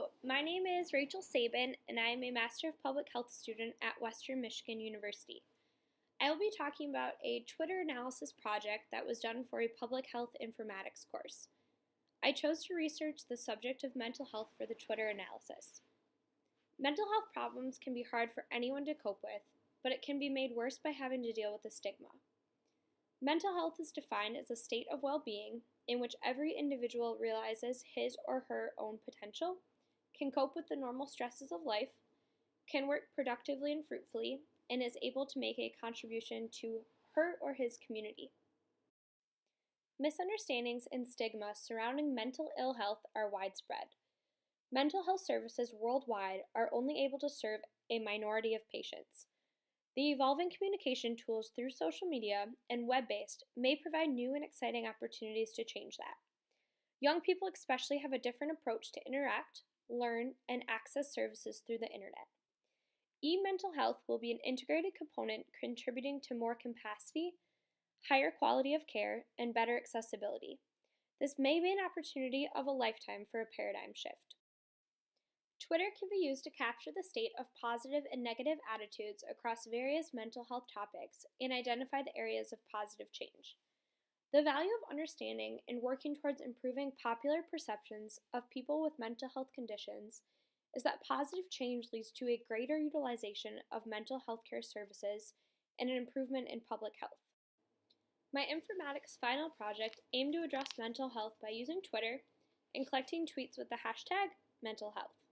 Hello, my name is Rachel Sabin, and I am a Master of Public Health student at Western Michigan University. I will be talking about a Twitter analysis project that was done for a public health informatics course. I chose to research the subject of mental health for the Twitter analysis. Mental health problems can be hard for anyone to cope with, but it can be made worse by having to deal with the stigma. Mental health is defined as a state of well-being in which every individual realizes his or her own potential, can cope with the normal stresses of life, can work productively and fruitfully, and is able to make a contribution to her or his community. Misunderstandings and stigma surrounding mental ill health are widespread. Mental health services worldwide are only able to serve a minority of patients. The evolving communication tools through social media and web-based may provide new and exciting opportunities to change that. Young people especially have a different approach to interact, learn, and access services through the internet. E-mental health will be an integrated component contributing to more capacity, higher quality of care, and better accessibility. This may be an opportunity of a lifetime for a paradigm shift. Twitter can be used to capture the state of positive and negative attitudes across various mental health topics and identify the areas of positive change. The value of understanding and working towards improving popular perceptions of people with mental health conditions is that positive change leads to a greater utilization of mental health care services and an improvement in public health. My informatics final project aimed to address mental health by using Twitter and collecting tweets with the hashtag mental health.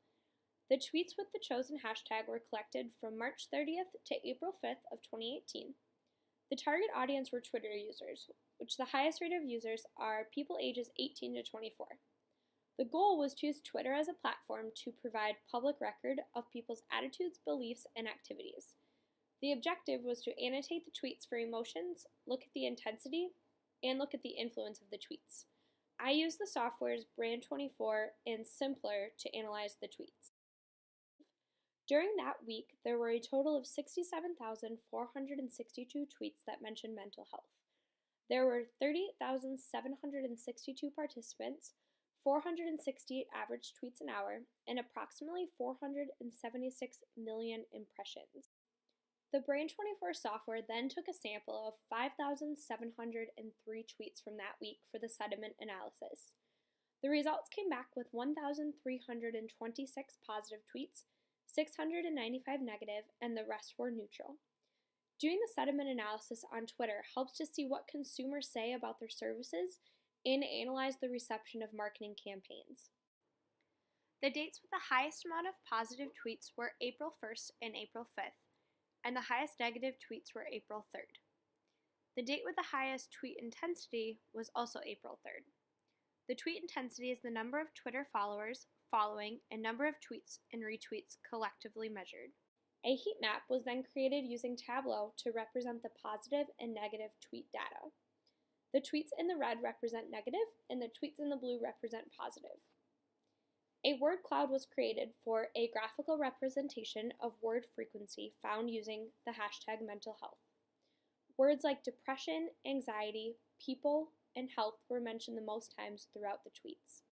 The tweets with the chosen hashtag were collected from March 30th to April 5th of 2018. The target audience were Twitter users, which the highest rate of users are people ages 18 to 24. The goal was to use Twitter as a platform to provide public record of people's attitudes, beliefs, and activities. The objective was to annotate the tweets for emotions, look at the intensity, and look at the influence of the tweets. I used the softwares Brand24 and Simpler to analyze the tweets. During that week, there were a total of 67,462 tweets that mentioned mental health. There were 38,762 participants, 468 average tweets an hour, and approximately 476 million impressions. The Brain24 software then took a sample of 5,703 tweets from that week for the sentiment analysis. The results came back with 1,326 positive tweets, 695 negative, and the rest were neutral. Doing the sentiment analysis on Twitter helps to see what consumers say about their services and analyze the reception of marketing campaigns. The dates with the highest amount of positive tweets were April 1st and April 5th, and the highest negative tweets were April 3rd. The date with the highest tweet intensity was also April 3rd. The tweet intensity is the number of Twitter followers, following, and number of tweets and retweets collectively measured. A heat map was then created using Tableau to represent the positive and negative tweet data. The tweets in the red represent negative, and the tweets in the blue represent positive. A word cloud was created for a graphical representation of word frequency found using the hashtag mental health. Words like depression, anxiety, people, and health were mentioned the most times throughout the tweets.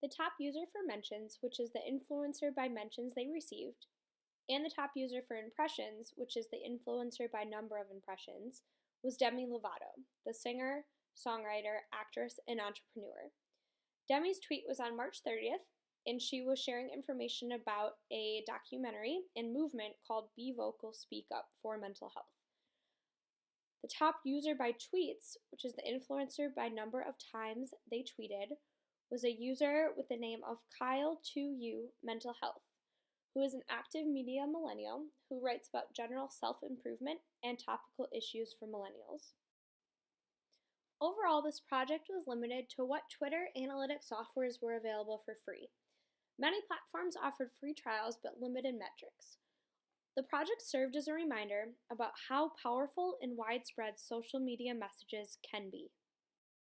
The top user for mentions, which is the influencer by mentions they received, and the top user for impressions, which is the influencer by number of impressions, was Demi Lovato, the singer, songwriter, actress, and entrepreneur. Demi's tweet was on March 30th, and she was sharing information about a documentary and movement called Be Vocal, Speak Up for mental health. The top user by tweets, which is the influencer by number of times they tweeted, was a user with the name of Kyle2U Mental Health, who is an active media millennial who writes about general self-improvement and topical issues for millennials. Overall, this project was limited to what Twitter analytics softwares were available for free. Many platforms offered free trials but limited metrics. The project served as a reminder about how powerful and widespread social media messages can be.